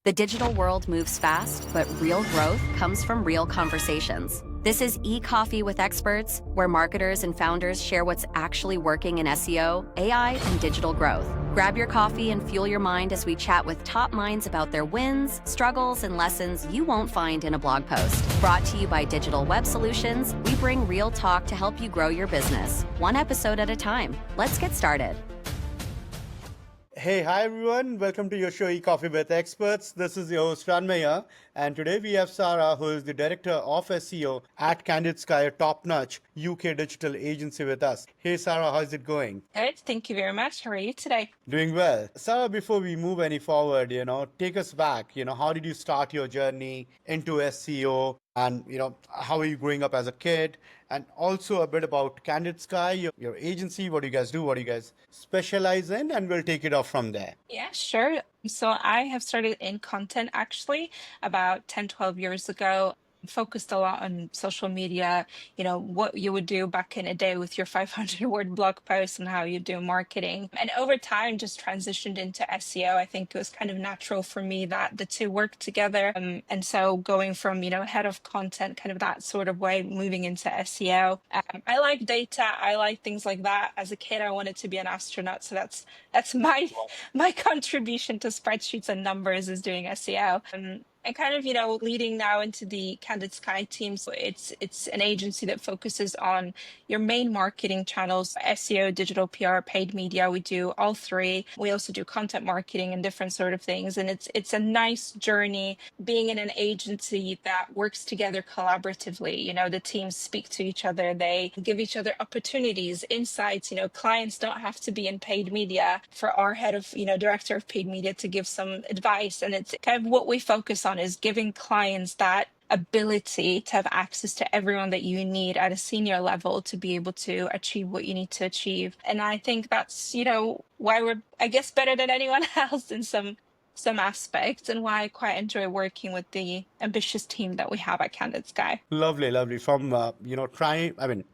The digital world moves fast, but real growth comes from real conversations. This is e-Coffee with Experts, where marketers and founders share what's actually working in SEO, AI, and digital growth. Grab your coffee and fuel your mind as we chat with top minds about their wins, struggles, and lessons you won't find in a blog post. Brought to you by Digital Web Solutions, we bring real talk to help you grow your business, one episode at a time. Let's get started. Hey, hi everyone. Welcome to your show, E-Coffee with Experts. This is your host, Ranmay, and today we have Sara, who is the Director of SEO at Candidsky, a top-notch UK digital agency with us. Hey, Sara, how's it going? Good. Thank you very much. How are you today? Doing well. Sara, before we move any forward, take us back. How did you start your journey into SEO? And, how are you growing up as a kid? And also a bit about Candidsky, your agency. What do you guys do? What do you guys specialize in? And we'll take it off from there. Yeah, sure. So I have started in content actually about 10, 12 years ago. Focused a lot on social media, what you would do back in a day with your 500-word blog post and how you do marketing. And over time, just transitioned into SEO. I think it was kind of natural for me that the two work together. And so going from, head of content, kind of that sort of way, moving into SEO. I like data. I like things like that. As a kid, I wanted to be an astronaut. So that's my contribution to spreadsheets and numbers is doing SEO. And kind of, leading now into the Candidsky team. So it's an agency that focuses on your main marketing channels, SEO, digital PR, paid media. We do all three. We also do content marketing and different sort of things. And it's a nice journey being in an agency that works together collaboratively. The teams speak to each other. They give each other opportunities, insights. Clients don't have to be in paid media for our head of, director of paid media to give some advice. And it's kind of what we focus on is giving clients that ability to have access to everyone that you need at a senior level to be able to achieve what you need to achieve. And I think that's, why we're, I guess, better than anyone else in some aspects, and why I quite enjoy working with the ambitious team that we have at Candidsky. Lovely, lovely. From,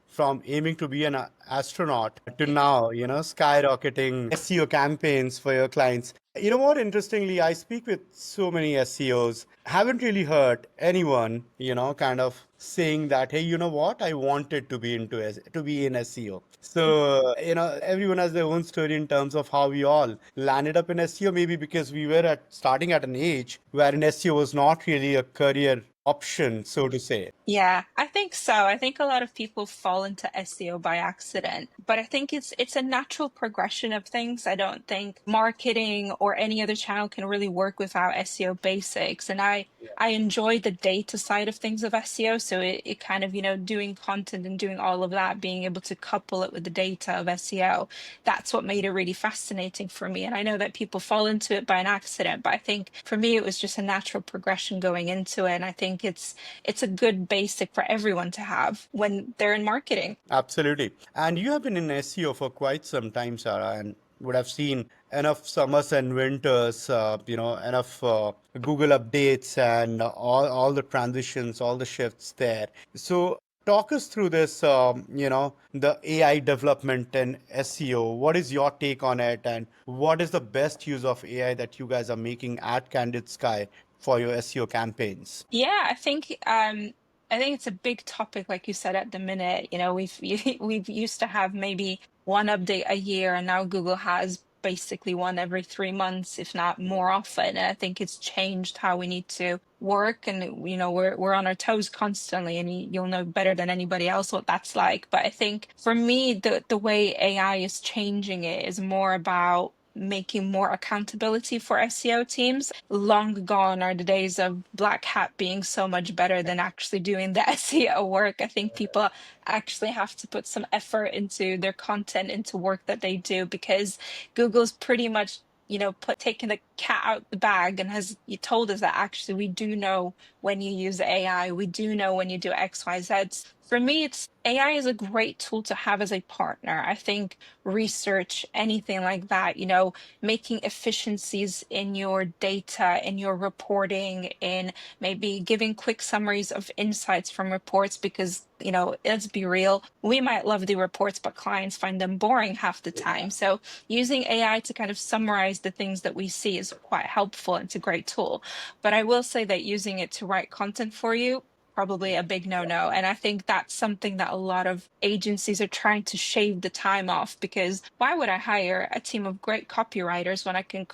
from aiming to be an astronaut to now, skyrocketing SEO campaigns for your clients. You know what? Interestingly, I speak with so many SEOs. Haven't really heard anyone, kind of saying that, hey, you know what? I wanted to be to be in SEO. So, everyone has their own story in terms of how we all landed up in SEO. Maybe because we were starting at an age where an SEO was not really a career option, so to say. Yeah, I think so. I think a lot of people fall into SEO by accident, but I think it's a natural progression of things. I don't think marketing or any other channel can really work without SEO basics. And I enjoy the data side of things of SEO. So it kind of, doing content and doing all of that, being able to couple it with the data of SEO, that's what made it really fascinating for me. And I know that people fall into it by an accident, but I think for me, it was just a natural progression going into it. And I think it's a good basic for everyone to have when they're in marketing. Absolutely. And you have been in SEO for quite some time, Sarah, and would have seen enough summers and winters, enough Google updates and all the transitions, all the shifts there. So talk us through this, the AI development in SEO. What is your take on it, and what is the best use of AI that you guys are making at Candidsky for your SEO campaigns? Yeah, I think it's a big topic, like you said at the minute. We've used to have maybe one update a year, and now Google has basically one every 3 months, if not more often. And I think it's changed how we need to work, and we're on our toes constantly, and you'll know better than anybody else what that's like. But I think for me, the way AI is changing it is more about making more accountability for SEO teams. Long gone are the days of black hat being so much better than actually doing the SEO work. I think people actually have to put some effort into their content, into work that they do, because Google's pretty much taking the cat out the bag and has told us that actually we do know when you use AI, we do know when you do X, Y, Z. For me, it's AI is a great tool to have as a partner. I think research, anything like that, making efficiencies in your data, in your reporting, in maybe giving quick summaries of insights from reports, because, let's be real, we might love the reports, but clients find them boring half the time. So using AI to kind of summarize the things that we see is quite helpful. It's a great tool. But I will say that using it to write content for you, probably a big no-no. And I think that's something that a lot of agencies are trying to shave the time off, because why would I hire a team of great copywriters when I can,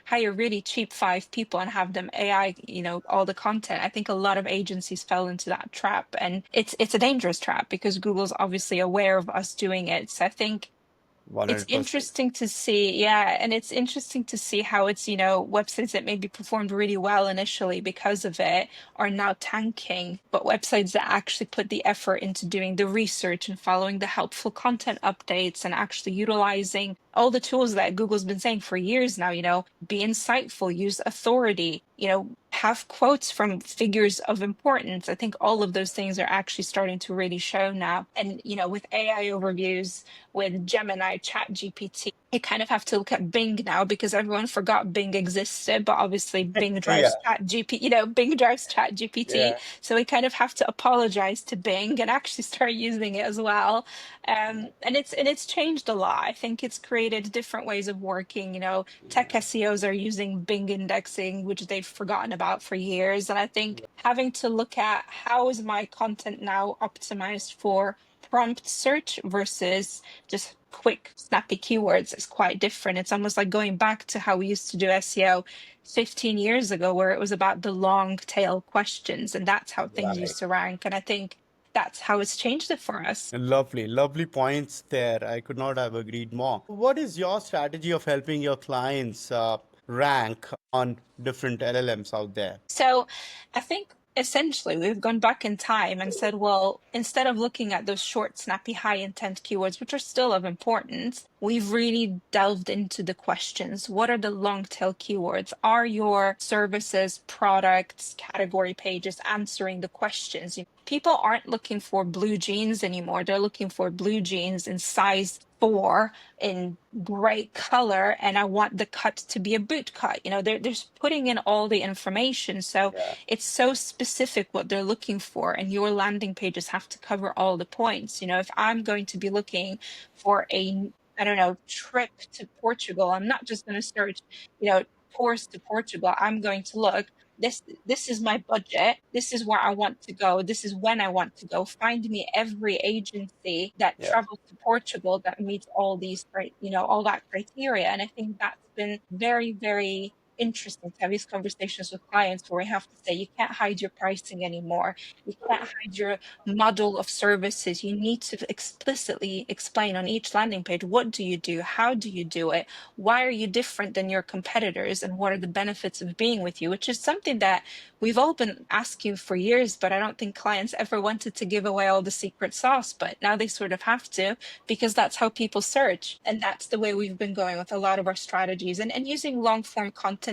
hire really cheap 5 people and have them AI, all the content? I think a lot of agencies fell into that trap, and it's a dangerous trap because Google's obviously aware of us doing it. So I think it's 100%. interesting to see, yeah, and it's interesting to see how it's, websites that maybe performed really well initially because of it are now tanking, but websites that actually put the effort into doing the research and following the helpful content updates and actually utilizing all the tools that Google's been saying for years now, be insightful, use authority, have quotes from figures of importance. I think all of those things are actually starting to really show now. And, with AI overviews, with Gemini, Chat GPT, you kind of have to look at Bing now because everyone forgot Bing existed, but obviously Bing Yeah, drives Chat GPT, Bing drives Chat GPT. yeah, So we kind of have to apologize to Bing and actually start using it as well. And it's changed a lot. I think it's created different ways of working. Tech SEOs are using Bing indexing, which they've forgotten about for years. And I think having to look at how is my content now optimized for prompt search versus just quick, snappy keywords is quite different. It's almost like going back to how we used to do SEO 15 years ago, where it was about the long tail questions, and that's how things right. used to rank. And I think that's how it's changed it for us. Lovely, lovely points there. I could not have agreed more. What is your strategy of helping your clients rank on different LLMs out there? So I think essentially we've gone back in time and said, well, instead of looking at those short, snappy, high intent keywords, which are still of importance, we've really delved into the questions. What are the long tail keywords? Are your services, products, category pages answering the questions? People aren't looking for blue jeans anymore. They're looking for blue jeans in size 4 in bright color, and I want the cut to be a boot cut. They're just putting in all the information. So Yeah, it's so specific what they're looking for, and your landing pages have to cover all the points. If I'm going to be looking for I don't know, trip to Portugal, I'm not just going to search, tours to Portugal. I'm going to look. This is my budget. This is where I want to go. This is when I want to go. Find me every agency that yeah. travels to Portugal that meets all these all that criteria. And I think that's been very, very interesting to have these conversations with clients where we have to say you can't hide your pricing anymore. You can't hide your model of services. You need to explicitly explain on each landing page, what do you do? How do you do it? Why are you different than your competitors? And what are the benefits of being with you? Which is something that we've all been asking for years, but I don't think clients ever wanted to give away all the secret sauce. But now they sort of have to, because that's how people search. And that's the way we've been going with a lot of our strategies, and using long form content,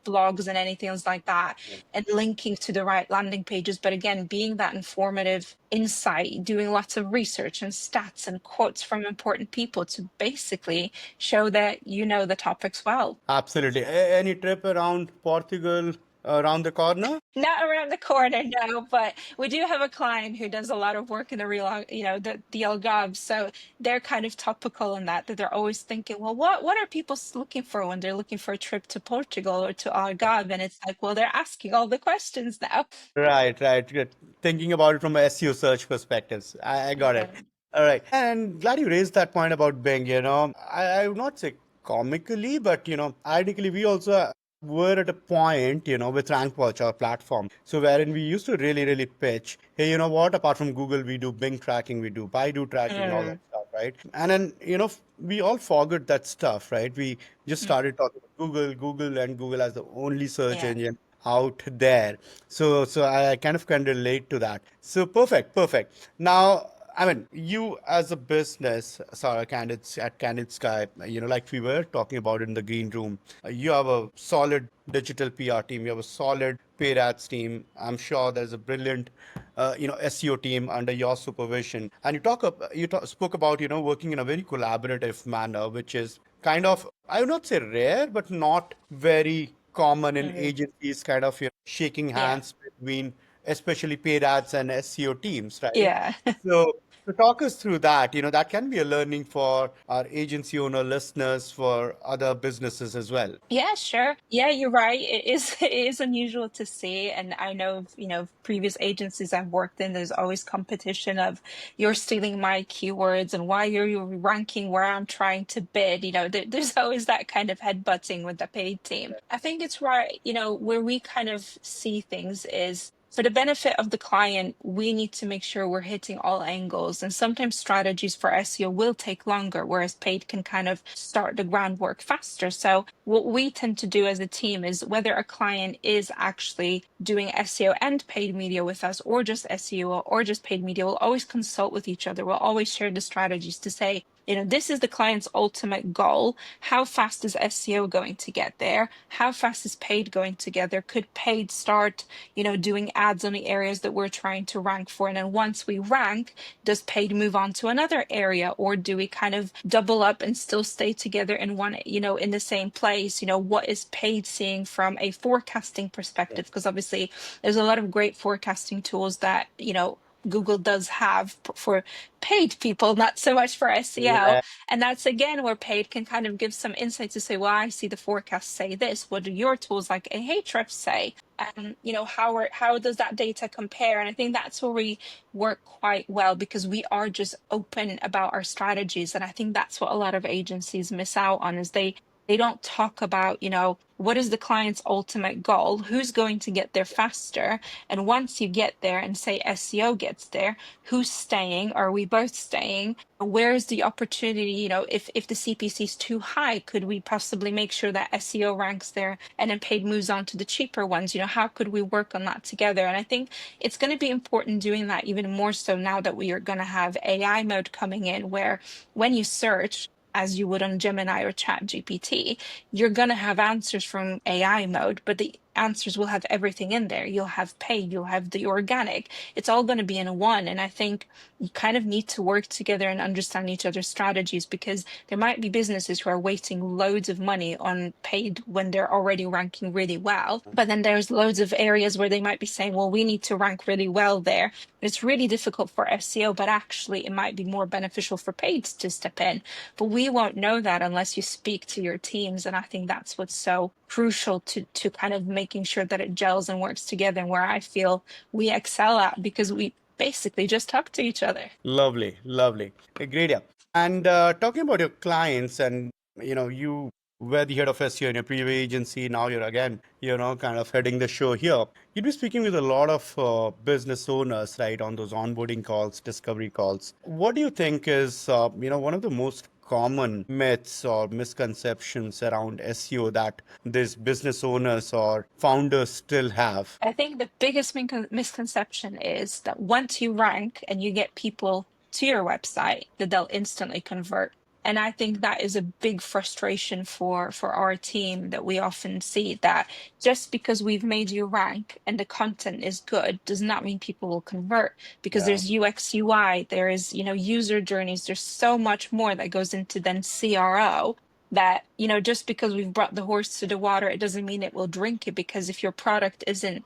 blogs and anything else like that, and linking to the right landing pages. But again, being that informative insight, doing lots of research and stats and quotes from important people to basically show that you know the topics well. Absolutely. Any trip around Portugal around the corner? Not around the corner, no, but we do have a client who does a lot of work in the real, the Algarve. So they're kind of topical in that they're always thinking, well, what are people looking for when they're looking for a trip to Portugal or to Algarve? And it's like, well, they're asking all the questions now. Right, right. Good. Thinking about it from a SEO search perspectives. I got it. Yeah. All right. And glad you raised that point about Bing, I would not say comically, but ironically, we also were at a point, with RankWatch, our platform. So wherein we used to really, really pitch, hey, you know what? Apart from Google, we do Bing tracking, we do Baidu tracking, all that Mm, stuff, right? And then, we all forgot that stuff, right? We just mm, started talking about Google, and Google as the only search yeah. engine out there. So I kind of can relate to that. So perfect, perfect. Now, I mean, you as a business, Sarah, at Candidsky, like we were talking about in the green room, you have a solid digital PR team, you have a solid paid ads team. I'm sure there's a brilliant SEO team under your supervision. And spoke about, working in a very collaborative manner, which is kind of, I would not say rare, but not very common in Mhm. agencies, kind of, shaking Yeah. hands between especially paid ads and SEO teams, right? Yeah. So, to talk us through that, that can be a learning for our agency owner listeners, for other businesses as well. Yeah, sure. Yeah, you're right. It is it is unusual to see. And I know, previous agencies I've worked in, there's always competition of you're stealing my keywords and why are you ranking where I'm trying to bid. There's always that kind of headbutting with the paid team. I think it's right, where we kind of see things is for the benefit of the client, we need to make sure we're hitting all angles. And sometimes strategies for SEO will take longer, whereas paid can kind of start the groundwork faster. So, what we tend to do as a team is whether a client is actually doing SEO and paid media with us, or just SEO or just paid media, we'll always consult with each other. We'll always share the strategies to say, this is the client's ultimate goal. How fast is SEO going to get there? How fast is paid going to get there? Could paid start, doing ads on the areas that we're trying to rank for? And then once we rank, does paid move on to another area, or do we kind of double up and still stay together in one, in the same place? What is paid seeing from a forecasting perspective? Because obviously there's a lot of great forecasting tools that, Google does have for paid people, not so much for SEO. Yeah. And that's again where paid can kind of give some insight to say, well, I see the forecast say this. What do your tools like Ahrefs say? And how does that data compare? And I think that's where we work quite well, because we are just open about our strategies. And I think that's what a lot of agencies miss out on, is they don't talk about, what is the client's ultimate goal? Who's going to get there faster? And once you get there and say SEO gets there, who's staying? Are we both staying? Where is the opportunity? If the CPC is too high, could we possibly make sure that SEO ranks there and then paid moves on to the cheaper ones? How could we work on that together? And I think it's going to be important doing that even more so now that we are going to have AI mode coming in, where when you search, as you would on Gemini or Chat GPT, you're going to have answers from AI mode, but the answers will have everything in there. You'll have paid, you'll have the organic. It's all going to be in one. And I think you kind of need to work together and understand each other's strategies, because there might be businesses who are wasting loads of money on paid when they're already ranking really well. But then there's loads of areas where they might be saying, well, we need to rank really well there. It's really difficult for SEO, but actually it might be more beneficial for paid to step in. But we won't know that unless you speak to your teams. And I think that's what's so crucial to kind of making sure that it gels and works together, and where I feel we excel at, because we basically just talk to each other. Lovely, lovely. Great, yeah. And talking about your clients, and you were the head of SEO in your previous agency. Now you're again, kind of heading the show here. You'd be speaking with a lot of business owners, right, on those onboarding calls, discovery calls. What do you think is, one of the most common myths or misconceptions around SEO that these business owners or founders still have? I think the biggest misconception is that once you rank and you get people to your website, that they'll instantly convert. And I think that is a big frustration for our team, that we often see that just because we've made you rank and the content is good does not mean people will convert, because Yeah. there's UX UI, there is, user journeys, there's so much more that goes into then CRO, that just because we've brought the horse to the water, it doesn't mean it will drink it. Because if your product isn't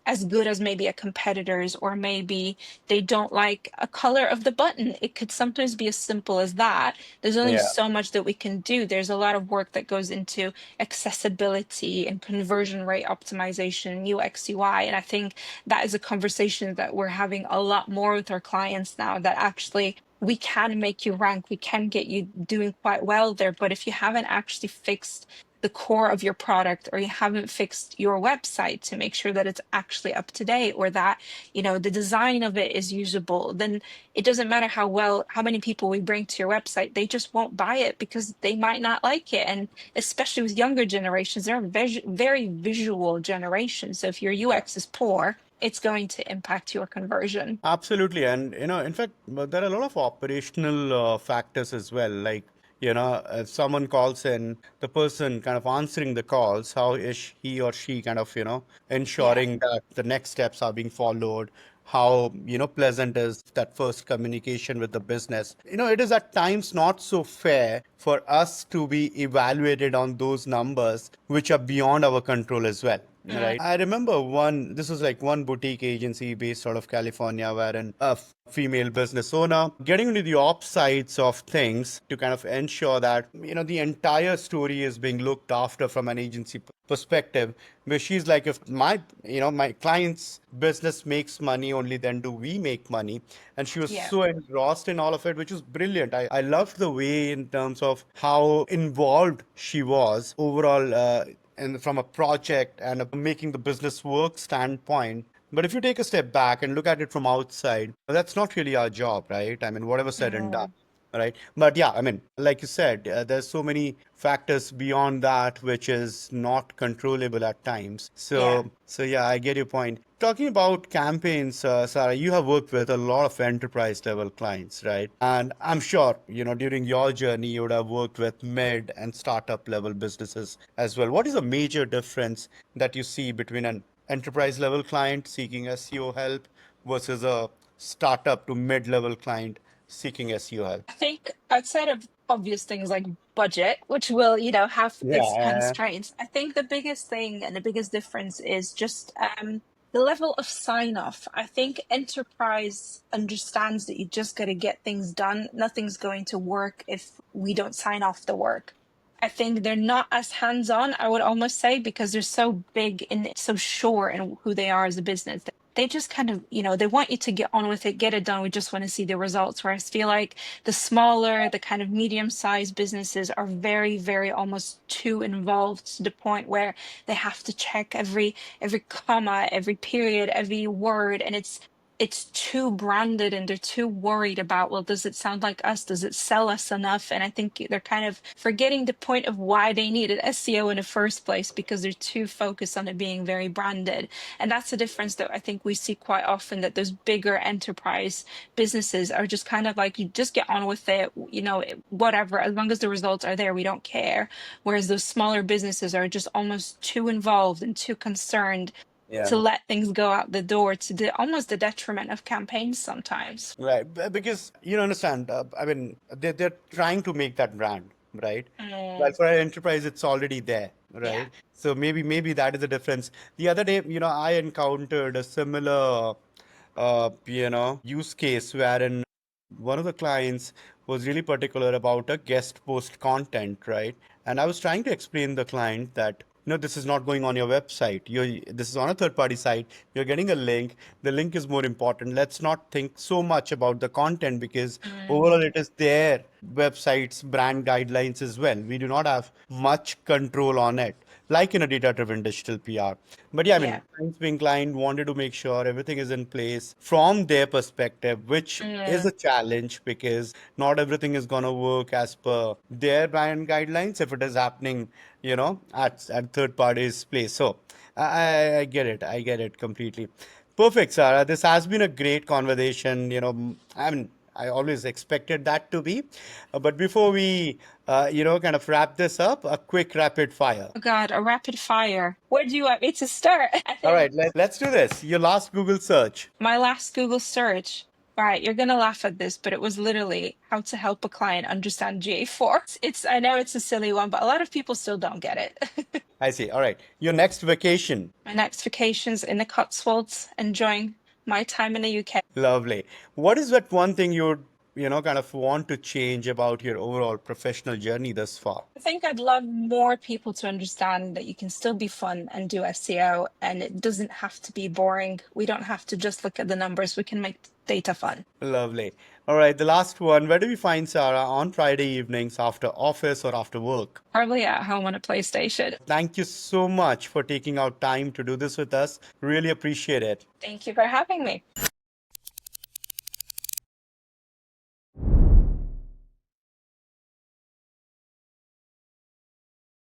as good as maybe a competitor's, or maybe they don't like a color of the button, it could sometimes be as simple as that. There's only Yeah. so much that we can do. There's a lot of work that goes into accessibility and conversion rate optimization, UX UI. And I think that is a conversation that we're having a lot more with our clients now, that actually we can make you rank, we can get you doing quite well there. But if you haven't actually fixed the core of your product, or you haven't fixed your website to make sure that it's actually up to date, or that the design of it is usable, then it doesn't matter how many people we bring to your website, they just won't buy it because they might not like it. And especially with younger generations, they're very visual generations. So if your UX is poor, it's going to impact your conversion. Absolutely. And, in fact, there are a lot of operational factors as well. Like, if someone calls in, the person kind of answering the calls, how is he or she kind of, Yeah. ensuring that the next steps are being followed, how, pleasant is that first communication with the business. It is at times not so fair for us to be evaluated on those numbers which are beyond our control as well. Right. I remember this was like one boutique agency based out of California, wherein a female business owner getting into the ops sides of things to kind of ensure that, the entire story is being looked after from an agency perspective, where she's like, if my client's business makes money, only then do we make money. And she was Yeah. so engrossed in all of it, which was brilliant. I loved the way in terms of how involved she was overall, and from a project and making the business work standpoint. But if you take a step back and look at it from outside, that's not really our job, right? I mean, whatever said and done, right? But yeah, I mean, like you said, there's so many factors beyond that which is not controllable at times. Yeah. So yeah, I get your point. Talking about campaigns, Sarah, you have worked with a lot of enterprise level clients, right? And I'm sure, during your journey, you would have worked with mid and startup level businesses as well. What is a major difference that you see between an enterprise level client seeking SEO help versus a startup to mid level client seeking SEO help? I think outside of obvious things like budget, which will, have its Yeah. constraints, I think the biggest thing and the biggest difference is just the level of sign off. I think enterprise understands that you just got to get things done. Nothing's going to work if we don't sign off the work. I think they're not as hands on, I would almost say, because they're so big and so sure in who they are as a business. They just kind of, they want you to get on with it, get it done. We just want to see the results. Whereas I feel like the smaller, the kind of medium-sized businesses are very, very almost too involved to the point where they have to check every comma, every period, every word, and it's too branded and they're too worried about, well, does it sound like us? Does it sell us enough? And I think they're kind of forgetting the point of why they needed SEO in the first place, because they're too focused on it being very branded. And that's the difference that I think we see quite often, that those bigger enterprise businesses are just kind of like, you just get on with it, whatever, as long as the results are there, we don't care. Whereas those smaller businesses are just almost too involved and too concerned to let things go out the door, to almost the detriment of campaigns sometimes. Right, because you understand. I mean, they're trying to make that brand, right? Well, for an enterprise, it's already there, Yeah. right? So maybe that is the difference. The other day, I encountered a similar, use case wherein one of the clients was really particular about a guest post content, right? And I was trying to explain the client that, this is not going on your website. This is on a third party site. You're getting a link. The link is more important. Let's not think so much about the content, because overall it is their website's brand guidelines as well. We do not have much control on it, like in a data driven digital PR. But yeah, I Yeah. mean, clients being client wanted to make sure everything is in place from their perspective, which is a challenge because not everything is going to work as per their brand guidelines if it is happening, at third parties' place. So I get it. I get it completely. Perfect, Sarah. This has been a great conversation. I mean, I always expected that to be. But before we, kind of wrap this up, a quick rapid fire. Oh God, a rapid fire. Where do you want me to start? I All right, think let's do this. Your last Google search. my last Google search. Right, you're gonna laugh at this, but it was literally how to help a client understand GA4. I know it's a silly one, but a lot of people still don't get it. I see. All right. Your next vacation. My next vacation's in the Cotswolds, enjoying my time in the UK. Lovely. What is that one thing you'd, kind of want to change about your overall professional journey thus far? I think I'd love more people to understand that you can still be fun and do SEO, and it doesn't have to be boring. We don't have to just look at the numbers. We can make data fun. Lovely. All right. The last one. Where do we find Sarah on Friday evenings after office or after work? Probably at home on a PlayStation. Thank you so much for taking out time to do this with us. Really appreciate it. Thank you for having me.